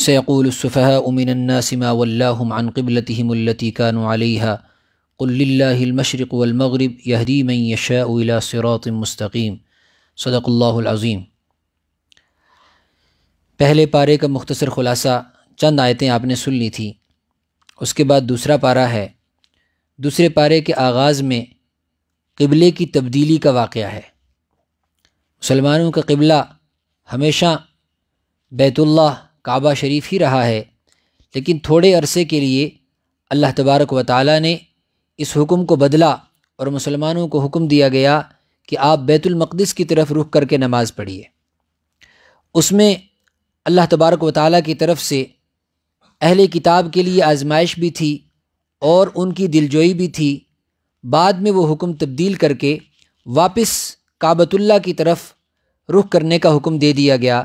سيقول السفهاء من الناس ما ولاهم عن قبلتهم التي كانوا عليها قل لله المشرق والمغرب يهدي من يشاء إلى صراط مستقيم صدق اللہ العظیم۔ پہلے پارے کا مختصر خلاصہ چند آیتیں آپ نے سن لی تھیں، اس کے بعد دوسرا پارہ ہے۔ دوسرے پارے کے آغاز میں قبلے کی تبدیلی کا واقعہ ہے۔ مسلمانوں کا قبلہ ہمیشہ بیت اللہ کعبہ شریف ہی رہا ہے، لیکن تھوڑے عرصے کے لیے اللہ تبارک و تعالی نے اس حکم کو بدلا اور مسلمانوں کو حکم دیا گیا کہ آپ بیت المقدس کی طرف رخ کر کے نماز پڑھیے۔ اس میں اللہ تبارک و تعالی کی طرف سے اہل کتاب کے لیے آزمائش بھی تھی اور ان کی دلجوئی بھی تھی۔ بعد میں وہ حکم تبدیل کر کے واپس کعبۃ اللہ کی طرف رخ کرنے کا حکم دے دیا گیا،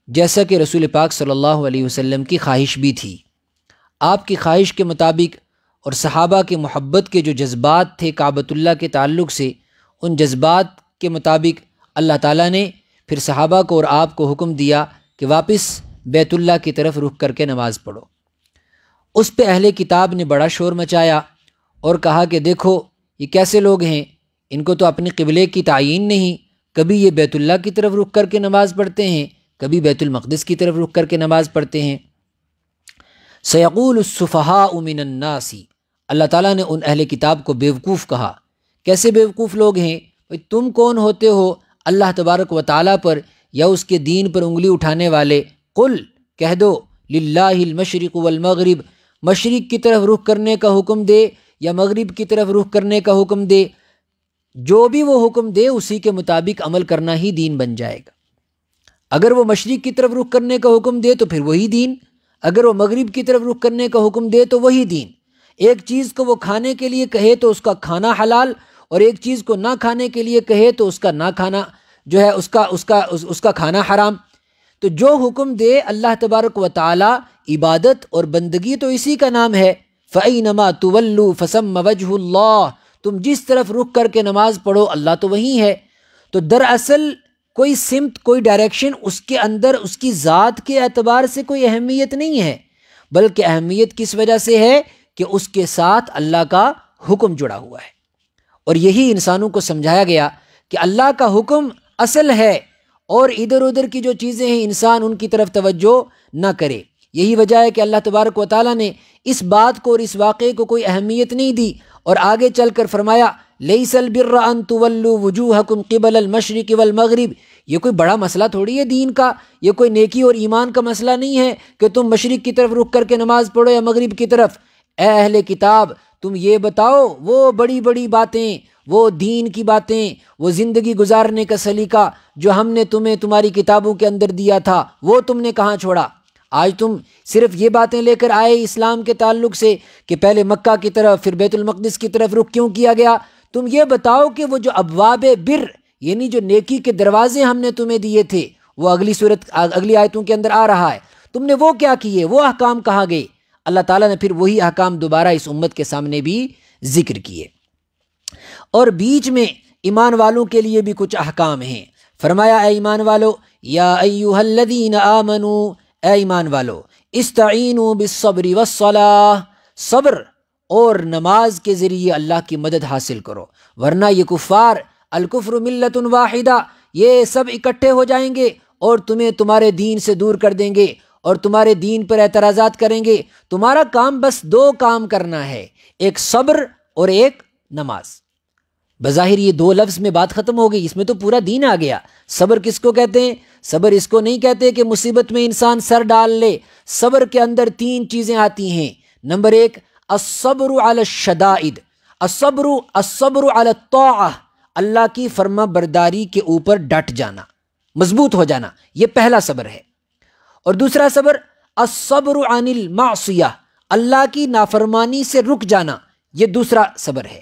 جیسا کہ رسول پاک صلی اللہ علیہ وسلم کی خواہش بھی تھی۔ آپ کی خواہش کے مطابق اور صحابہ کے محبت کے جو جذبات تھے کعبۃ اللہ کے تعلق سے، ان جذبات کے مطابق اللہ تعالیٰ نے پھر صحابہ کو اور آپ کو حکم دیا کہ واپس بیت اللہ کی طرف رخ کر کے نماز پڑھو۔ اس پہ اہل کتاب نے بڑا شور مچایا اور کہا کہ دیکھو یہ کیسے لوگ ہیں، ان کو تو اپنے قبلے کی تعین نہیں، کبھی یہ بیت اللہ کی طرف رخ کر کے نماز پڑھتے ہیں، کبھی بیت المقدس کی طرف رخ کر کے نماز پڑھتے ہیں۔ سیقول السفہاء من الناس، اللہ تعالیٰ نے ان اہل کتاب کو بیوقوف کہا۔ کیسے بیوقوف لوگ ہیں؟ تم کون ہوتے ہو اللہ تبارک و تعالیٰ پر یا اس کے دین پر انگلی اٹھانے والے؟ قل، کہہ دو، للہ المشرق والمغرب، مشرق کی طرف رخ کرنے کا حکم دے یا مغرب کی طرف رخ کرنے کا حکم دے، جو بھی وہ حکم دے اسی کے مطابق عمل کرنا ہی دین بن جائے گا۔ اگر وہ مشرق کی طرف رخ کرنے کا حکم دے تو پھر وہی دین، اگر وہ مغرب کی طرف رخ کرنے کا حکم دے تو وہی دین۔ ایک چیز کو وہ کھانے کے لیے کہے تو اس کا کھانا حلال، اور ایک چیز کو نہ کھانے کے لیے کہے تو اس کا نہ کھانا جو ہے اس کا کھانا حرام۔ تو جو حکم دے اللہ تبارک و تعالی، عبادت اور بندگی تو اسی کا نام ہے۔ فَأَيْنَمَا تُوَلُّوا فَثَمَّ وَجْهُ اللَّهِ، تم جس طرف رخ کر کے نماز پڑھو اللہ تو وہی ہے۔ تو دراصل کوئی سمت، کوئی ڈائریکشن اس کے اندر اس کی ذات کے اعتبار سے کوئی اہمیت نہیں ہے، بلکہ اہمیت کس وجہ سے ہے کہ اس کے ساتھ اللہ کا حکم جڑا ہوا ہے۔ اور یہی انسانوں کو سمجھایا گیا کہ اللہ کا حکم اصل ہے اور ادھر ادھر کی جو چیزیں ہیں انسان ان کی طرف توجہ نہ کرے۔ یہی وجہ ہے کہ اللہ تبارک و تعالیٰ نے اس بات کو اور اس واقعے کو کوئی اہمیت نہیں دی، اور آگے چل کر فرمایا لیس البر ان تولوا وجوہکم قبل المشرق والمغرب۔ یہ کوئی بڑا مسئلہ تھوڑی ہے دین کا، یہ کوئی نیکی اور ایمان کا مسئلہ نہیں ہے کہ تم مشرق کی طرف رخ کر کے نماز پڑھو یا مغرب کی طرف۔ اے اہل کتاب، تم یہ بتاؤ وہ بڑی بڑی باتیں، وہ دین کی باتیں، وہ زندگی گزارنے کا سلیقہ جو ہم نے تمہیں تمہاری کتابوں کے اندر دیا تھا، وہ تم نے کہاں چھوڑا؟ آج تم صرف یہ باتیں لے کر آئے اسلام کے تعلق سے کہ پہلے مکہ کی طرف پھر بیت المقدس کی طرف رخ کیوں کیا گیا؟ تم یہ بتاؤ کہ وہ جو ابواب بر، یعنی جو نیکی کے دروازے ہم نے تمہیں دیے تھے، وہ اگلی آیتوں کے اندر آ رہا ہے، تم نے وہ کیا کیے، وہ احکام کہاں گئے؟ اللہ تعالیٰ نے پھر وہی احکام دوبارہ اس امت کے سامنے بھی ذکر کیے، اور بیچ میں ایمان والوں کے لیے بھی کچھ احکام ہیں۔ فرمایا اے ایمان والو، یا ایھا الذین آمنوا، اے ایمان والو، استعینوا بالصبر والصلاۃ، صبر اور نماز کے ذریعے اللہ کی مدد حاصل کرو، ورنہ یہ کفار، الکفر ملت واحدہ، یہ سب اکٹھے ہو جائیں گے اور تمہیں تمہارے دین سے دور کر دیں گے اور تمہارے دین پر اعتراضات کریں گے۔ تمہارا کام بس دو کام کرنا ہے، ایک صبر اور ایک نماز۔ بظاہر یہ دو لفظ میں بات ختم ہو گئی، اس میں تو پورا دین آ گیا۔ صبر کس کو کہتے ہیں؟ صبر اس کو نہیں کہتے کہ مصیبت میں انسان سر ڈال لے۔ صبر کے اندر تین چیزیں آتی ہیں۔ نمبر ایک، الصبر علی الشدائد، الصبر علی الطاعہ، اللہ کی فرما برداری کے اوپر ڈٹ جانا، مضبوط ہو جانا، یہ پہلا صبر ہے۔ اور دوسرا صبر، الصبر عن المعصیہ، اللہ کی نافرمانی سے رک جانا، یہ دوسرا صبر ہے۔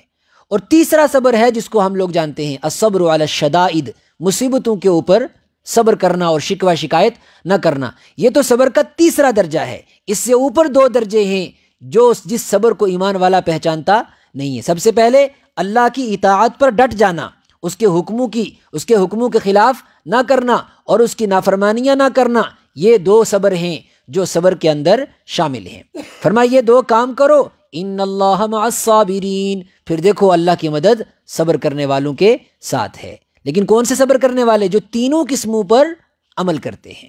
اور تیسرا صبر ہے جس کو ہم لوگ جانتے ہیں الصبر علی الشدائد، مصیبتوں کے اوپر صبر کرنا اور شکوہ شکایت نہ کرنا۔ یہ تو صبر کا تیسرا درجہ ہے، اس سے اوپر دو درجے ہیں جس صبر کو ایمان والا پہچانتا نہیں ہے۔ سب سے پہلے اللہ کی اطاعت پر ڈٹ جانا، اس کے حکموں کے خلاف نہ کرنا اور اس کی نافرمانیاں نہ کرنا، یہ دو صبر ہیں جو صبر کے اندر شامل ہیں۔ فرمایا یہ دو کام کرو، ان اللہ مع الصابرین، پھر دیکھو اللہ کی مدد صبر کرنے والوں کے ساتھ ہے۔ لیکن کون سے صبر کرنے والے؟ جو تینوں قسموں پر عمل کرتے ہیں۔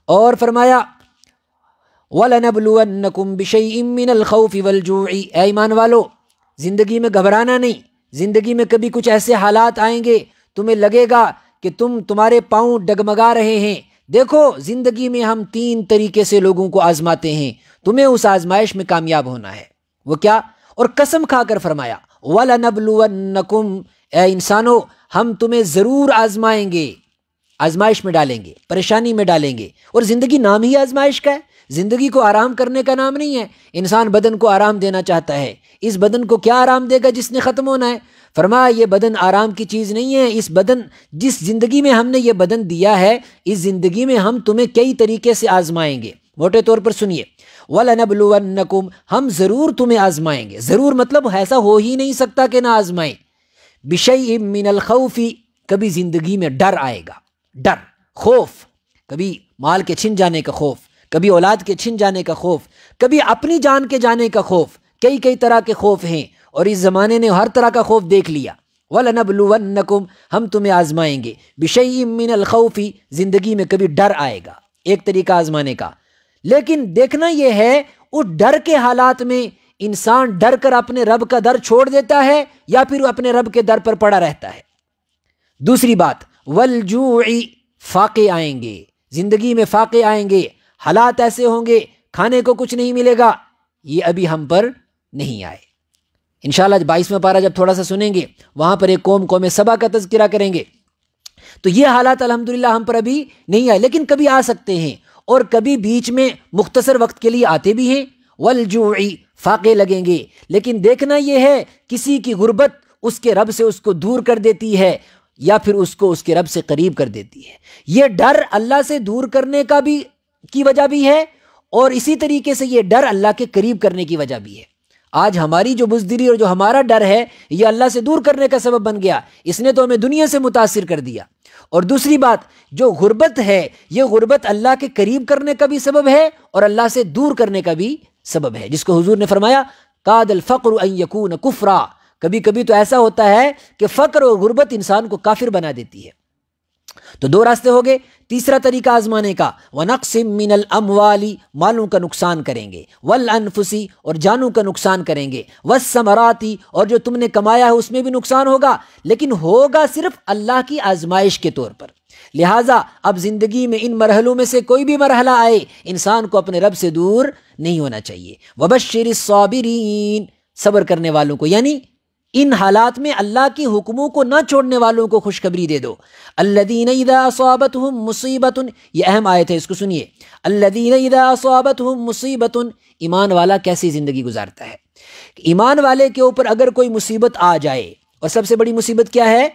اور فرمایا وَلَنَبْلُوَنَّكُمْ بِشَيْءٍ مِّنَ الْخَوْفِ وَالْجُوعِ، اے ایمان والو زندگی میں گھبرانا نہیں۔ زندگی میں کبھی کچھ ایسے حالات آئیں گے تمہیں لگے گا کہ تمہارے پاؤں ڈگمگا رہے ہیں۔ دیکھو زندگی میں ہم 3 طریقے سے لوگوں کو آزماتے ہیں، تمہیں اس آزمائش میں کامیاب ہونا ہے۔ وہ کیا؟ اور قسم کھا کر فرمایا وَلَنَبْلُوَنَّكُمْ، اے انسانو ہم تمہیں ضرور آزمائیں گے، آزمائش میں ڈالیں گے، پریشانی میں ڈالیں گے۔ اور زندگی نام ہی آزمائش کا ہے، زندگی کو آرام کرنے کا نام نہیں ہے۔ انسان بدن کو آرام دینا چاہتا ہے، اس بدن کو کیا آرام دے گا جس نے ختم ہونا ہے؟ فرمایا یہ بدن آرام کی چیز نہیں ہے۔ جس زندگی میں ہم نے یہ بدن دیا ہے، اس زندگی میں ہم تمہیں کئی طریقے سے آزمائیں گے۔ موٹے طور پر سنیے، وَلَنَبْلُوَنَّكُمْ، ہم ضرور تمہیں آزمائیں گے۔ ضرور مطلب ایسا ہو ہی نہیں سکتا کہ نہ آزمائیں۔ بِشَيْءٍ مِّنَ الْخَوْفِ، کبھی زندگی میں ڈر آئے گا، ڈر، خوف، کبھی مال کے چھن جانے کا خوف، کبھی اولاد کے چھن جانے کا خوف، کبھی اپنی جان کے جانے کا خوف۔ کئی طرح کے خوف ہیں، اور اس زمانے نے ہر طرح کا خوف دیکھ لیا۔ وَلَنَبْلُوَنَّكُمْ، ہم تمہیں آزمائیں گے، بِشَيْءٍ مِّنَ الْخَوْفِ، زندگی میں کبھی ڈر آئے گا، ایک طریقہ آزمانے کا۔ لیکن دیکھنا یہ ہے اس ڈر کے حالات میں انسان ڈر کر اپنے رب کا در چھوڑ دیتا ہے یا پھر وہ اپنے رب کے در پر پڑا رہتا ہے۔ دوسری بات وَالْجُوعِ، فاقے آئیں گے، زندگی میں فاقے آئیں گے، حالات ایسے ہوں گے کھانے کو کچھ نہیں ملے گا، یہ ابھی ہم پر نہیں آئے۔ انشاءاللہ 22واں پارہ جب تھوڑا سا سنیں گے، وہاں پر ایک قوم سبا کا تذکرہ کریں گے، تو یہ حالات الحمدللہ ہم پر ابھی نہیں آئے، لیکن کبھی آ سکتے ہیں، اور کبھی بیچ میں مختصر وقت کے لیے آتے بھی ہیں۔ وَالْجُوعِ، فاقے لگیں گے، لیکن دیکھنا یہ ہے کسی کی غربت اس کے رب سے اس کو دور کر دیتی ہے، یا پھر اس کو اس کے رب سے قریب کر دیتی ہے۔ یہ ڈر اللہ سے دور کرنے کی وجہ بھی ہے، اور اسی طریقے سے یہ ڈر اللہ کے قریب کرنے کی وجہ بھی ہے۔ آج ہماری جو بزدلی اور جو ہمارا ڈر ہے، یہ اللہ سے دور کرنے کا سبب بن گیا، اس نے تو ہمیں دنیا سے متاثر کر دیا۔ اور دوسری بات، جو غربت ہے، یہ غربت اللہ کے قریب کرنے کا بھی سبب ہے اور اللہ سے دور کرنے کا بھی سبب ہے، جس کو حضور نے فرمایا قاد الفقر ان یکون کفرا، کبھی کبھی تو ایسا ہوتا ہے کہ فقر اور غربت انسان کو کافر بنا دیتی ہے۔ تو 2 راستے ہو گئے۔ تیسرا طریقہ آزمانے کا وَنَقْصٍ مِّنَ الْأَمْوَالِ، مالوں کا نقصان کریں گے، وَالْأَنفُسِ، اور جانوں کا نقصان کریں گے، وَالثَّمَرَاتِ، اور جو تم نے کمایا ہے اس میں بھی نقصان ہوگا، لیکن ہوگا صرف اللہ کی آزمائش کے طور پر۔ لہٰذا اب زندگی میں ان مرحلوں میں سے کوئی بھی مرحلہ آئے، انسان کو اپنے رب سے دور نہیں ہونا چاہیے۔ وَبَشِّرِ الصَّابِرِينَ، صبر کرنے والوں کو، یعنی ان حالات میں اللہ کی حکموں کو نہ چھوڑنے والوں کو خوشخبری دے دو۔ الذین اذا اصابتہم مصیبت، یہ اہم آیت ہے، اس کو سنیے۔ الذین اذا اصابتہم مصیبت، ایمان والا کیسی زندگی گزارتا ہے؟ ایمان والے کے اوپر اگر کوئی مصیبت آ جائے، اور سب سے بڑی مصیبت کیا ہے؟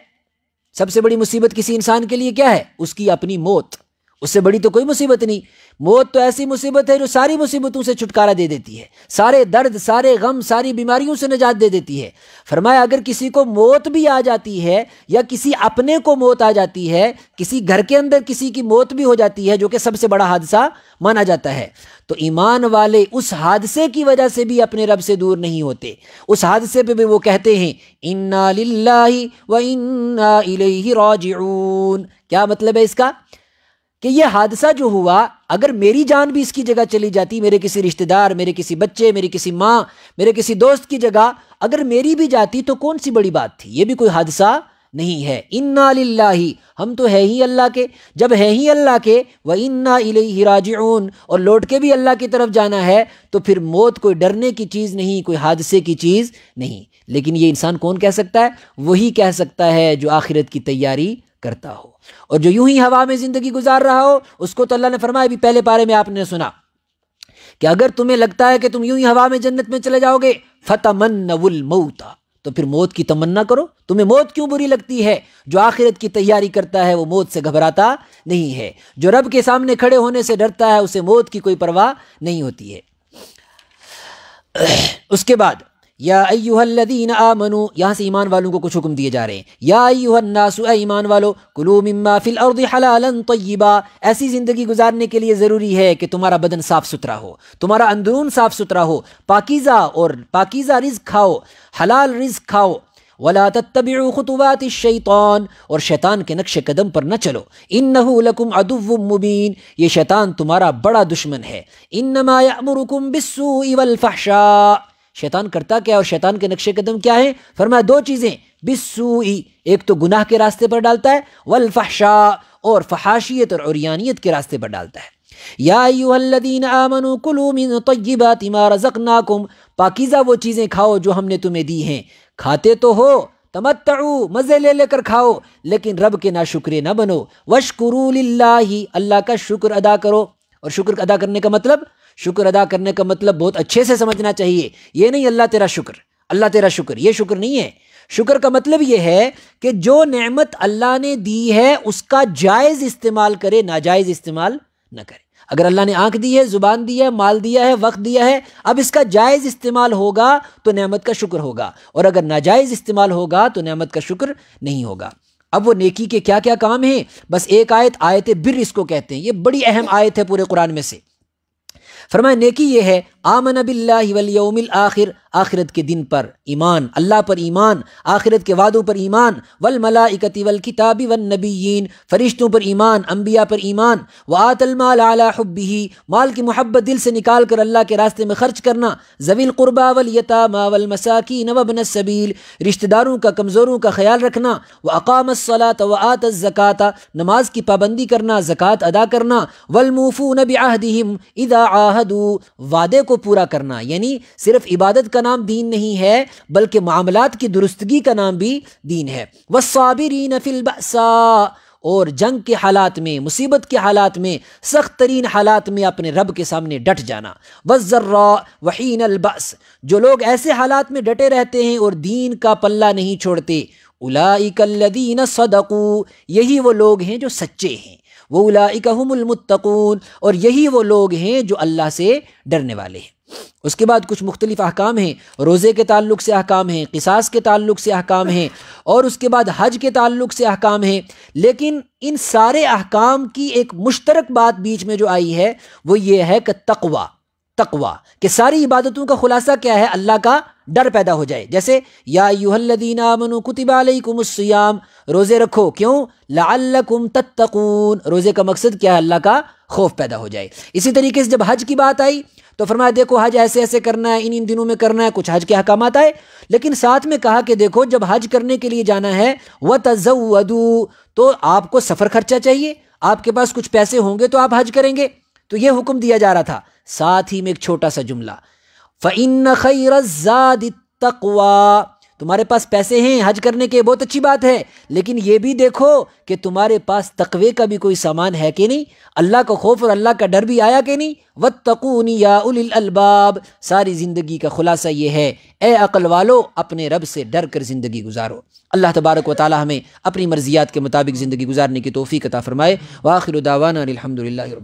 سب سے بڑی مصیبت کسی انسان کے لیے کیا ہے؟ اس کی اپنی موت۔ اس سے بڑی تو کوئی مصیبت نہیں۔ موت تو ایسی مصیبت ہے جو ساری مصیبتوں سے چھٹکارا دے دیتی ہے، سارے درد، سارے غم، ساری بیماریوں سے نجات دے دیتی ہے۔ فرمایا اگر کسی کو موت بھی آ جاتی ہے، یا کسی اپنے کو موت آ جاتی ہے، کسی گھر کے اندر کسی کی موت بھی ہو جاتی ہے، جو کہ سب سے بڑا حادثہ مانا جاتا ہے، تو ایمان والے اس حادثے کی وجہ سے بھی اپنے رب سے دور نہیں ہوتے۔ اس حادثے پہ بھی وہ کہتے ہیں انا للہ و انا الیہ راجعون۔ کیا مطلب ہے اس کا؟ کہ یہ حادثہ جو ہوا، اگر میری جان بھی اس کی جگہ چلی جاتی، میرے کسی رشتہ دار، میرے کسی بچے، میری کسی ماں، میرے کسی دوست کی جگہ اگر میری بھی جاتی تو کون سی بڑی بات تھی؟ یہ بھی کوئی حادثہ نہیں ہے۔ انا للہ، ہم تو ہے ہی اللہ کے، جب ہے ہی اللہ کے، و انا الیہ راجعون، اور لوٹ کے بھی اللہ کی طرف جانا ہے، تو پھر موت کوئی ڈرنے کی چیز نہیں، کوئی حادثے کی چیز نہیں۔ لیکن یہ انسان کون کہہ سکتا ہے؟ وہی کہہ سکتا ہے جو آخرت کی تیاری کرتا ہو، اور جو یوں ہی ہوا میں زندگی گزار رہا ہو، اس کو تو اللہ نے فرمایا بھی پہلے پارے میں آپ نے سنا کہ اگر تمہیں لگتا ہے کہ تم یوں ہی ہوا میں جنت میں چلے جاؤ گے، فَتَمَنَّوُا الْمَوْتَ، تو پھر موت کی تمنا کرو۔ تمہیں موت کیوں بری لگتی ہے؟ جو آخرت کی تیاری کرتا ہے وہ موت سے گھبراتا نہیں ہے، جو رب کے سامنے کھڑے ہونے سے ڈرتا ہے اسے موت کی کوئی پرواہ نہیں ہوتی ہے۔ اس کے بعد یا ایھا الذین آمنوا، یہاں سے ایمان والوں کو کچھ حکم دیے جا رہے ہیں. یا ایھا الناس، اے ایمان والو، کلوا مما فی الارض حلالا طیبا، ایسی زندگی گزارنے کے لیے ضروری ہے کہ تمہارا بدن صاف ستھرا ہو، تمہارا اندرون صاف ستھرا ہو، پاکیزہ اور پاکیزہ رزق کھاؤ، حلال رزق کھاؤ. ولا تتبعوا خطوات الشیطان، اور شیطان کے نقش قدم پر نہ چلو. انہ لکم عدو مبین، یہ شیطان تمہارا بڑا دشمن ہے. انما یأمرکم بالسوء والفحشاء، شیطان کرتا کیا اور شیطان کے نقش قدم کیا ہے؟ فرمایا دو چیزیں، بالسوء، ایک تو گناہ کے راستے پر ڈالتا ہے، والفحشاء، اور فحاشیت اور عریانیت کے راستے پر ڈالتا ہے. یا ایھا الذین آمنوا کلوا من طیبات ما رزقناکم، پاکیزہ وہ چیزیں کھاؤ جو ہم نے تمہیں دی ہیں. کھاتے تو ہو، تمتعوا، مزے لے لے کر کھاؤ، لیکن رب کے ناشکرے نہ بنو. واشکروا للہ، اللہ کا شکر ادا کرو. اور شکر ادا کرنے کا مطلب، شکر ادا کرنے کا مطلب بہت اچھے سے سمجھنا چاہیے. یہ نہیں اللہ تیرا شکر، اللہ تیرا شکر، یہ شکر نہیں ہے. شکر کا مطلب یہ ہے کہ جو نعمت اللہ نے دی ہے اس کا جائز استعمال کرے، ناجائز استعمال نہ کرے. اگر اللہ نے آنکھ دی ہے، زبان دی ہے، مال دیا ہے، وقت دیا ہے، اب اس کا جائز استعمال ہوگا تو نعمت کا شکر ہوگا، اور اگر ناجائز استعمال ہوگا تو نعمت کا شکر نہیں ہوگا. اب وہ نیکی کے کیا کیا کام ہیں، بس ایک آیت بر اس کو کہتے ہیں. یہ بڑی اہم آیت ہے پورے قرآن میں سے. فرمایا نیکی یہ ہے، آمن باللہ والیوم الآخر، آخرت کے دن پر ایمان، اللہ پر ایمان، آخرت کے وعدوں پر ایمان، والملائکۃ والکتاب والنبیین، فرشتوں پر ایمان، انبیاء پر ایمان، وآت المال علی حبہ، مال کی محبت دل سے نکال کر اللہ کے راستے میں خرچ کرنا، ذوی القربى والیتامى والمساکین وابن السبیل، رشتہ داروں کا، کمزوروں کا خیال رکھنا، واقام الصلاۃ وآت الزکاۃ، نماز کی پابندی کرنا، زکوٰۃ ادا کرنا، والموفون بعہدہم اذا عاہدوا، وعدے کو پورا کرنا. یعنی صرف عبادت کا نام دین نہیں ہے بلکہ معاملات کی درستگی کا نام بھی دین ہے. والصابرین فی البأساء، اور جنگ کے حالات میں، مصیبت کے حالات میں، سخت ترین حالات میں اپنے رب کے سامنے ڈٹ جانا. والضراء وحین البأس، جو لوگ ایسے حالات میں ڈٹے رہتے ہیں اور دین کا پلہ نہیں چھوڑتے. اولئک الذین صدقوا، یہی وہ لوگ ہیں جو سچے ہیں. وَأُولَئِكَ هُمُ الْمُتَّقُونَ، اور یہی وہ لوگ ہیں جو اللہ سے ڈرنے والے ہیں. اس کے بعد کچھ مختلف احکام ہیں، روزے کے تعلق سے احکام ہیں، قصاص کے تعلق سے احکام ہیں، اور اس کے بعد حج کے تعلق سے احکام ہیں. لیکن ان سارے احکام کی ایک مشترک بات بیچ میں جو آئی ہے وہ یہ ہے کہ تقوی، کہ ساری عبادتوں کا خلاصہ کیا ہے؟ اللہ کا ڈر پیدا ہو جائے. جیسے یا ایھا الذین آمنوا کتب علیکم الصیام، روزے رکھو، کیوں؟ لعلکم تتقون، روزے کا مقصد کیا ہے؟ اللہ کا خوف پیدا ہو جائے. اسی طریقے سے جب حج کی بات آئی تو فرمایا دیکھو حج ایسے ایسے کرنا ہے، ان دنوں میں کرنا ہے، کچھ حج کے احکامات آئے. لیکن ساتھ میں کہا کہ دیکھو جب حج کرنے کے لیے جانا ہے وَتَزَوَّدُوا، تو آپ کو سفر خرچہ چاہیے، آپ کے پاس کچھ پیسے ہوں گے تو آپ حج کریں گے. تو یہ حکم دیا جا رہا تھا. ساتھ ہی میں ایک چھوٹا سا جملہ، فَإِنَّ خَيْرَ الزَّادِ التَّقْوَىٰ، تمہارے پاس پیسے ہیں حج کرنے کے، بہت اچھی بات ہے، لیکن یہ بھی دیکھو کہ تمہارے پاس تقوی کا بھی کوئی سامان ہے کہ نہیں، اللہ کا خوف اور اللہ کا ڈر بھی آیا کہ نہیں. وَاتَّقُونِ يَا أُولِي الْأَلْبَابِ، ساری زندگی کا خلاصہ یہ ہے، اے عقل والو اپنے رب سے ڈر کر زندگی گزارو. اللہ تبارک و تعالی ہمیں اپنی مرضیات کے مطابق زندگی گزارنے کی توفیق عطا فرمائے. وآخر دعوانا الحمد للہ.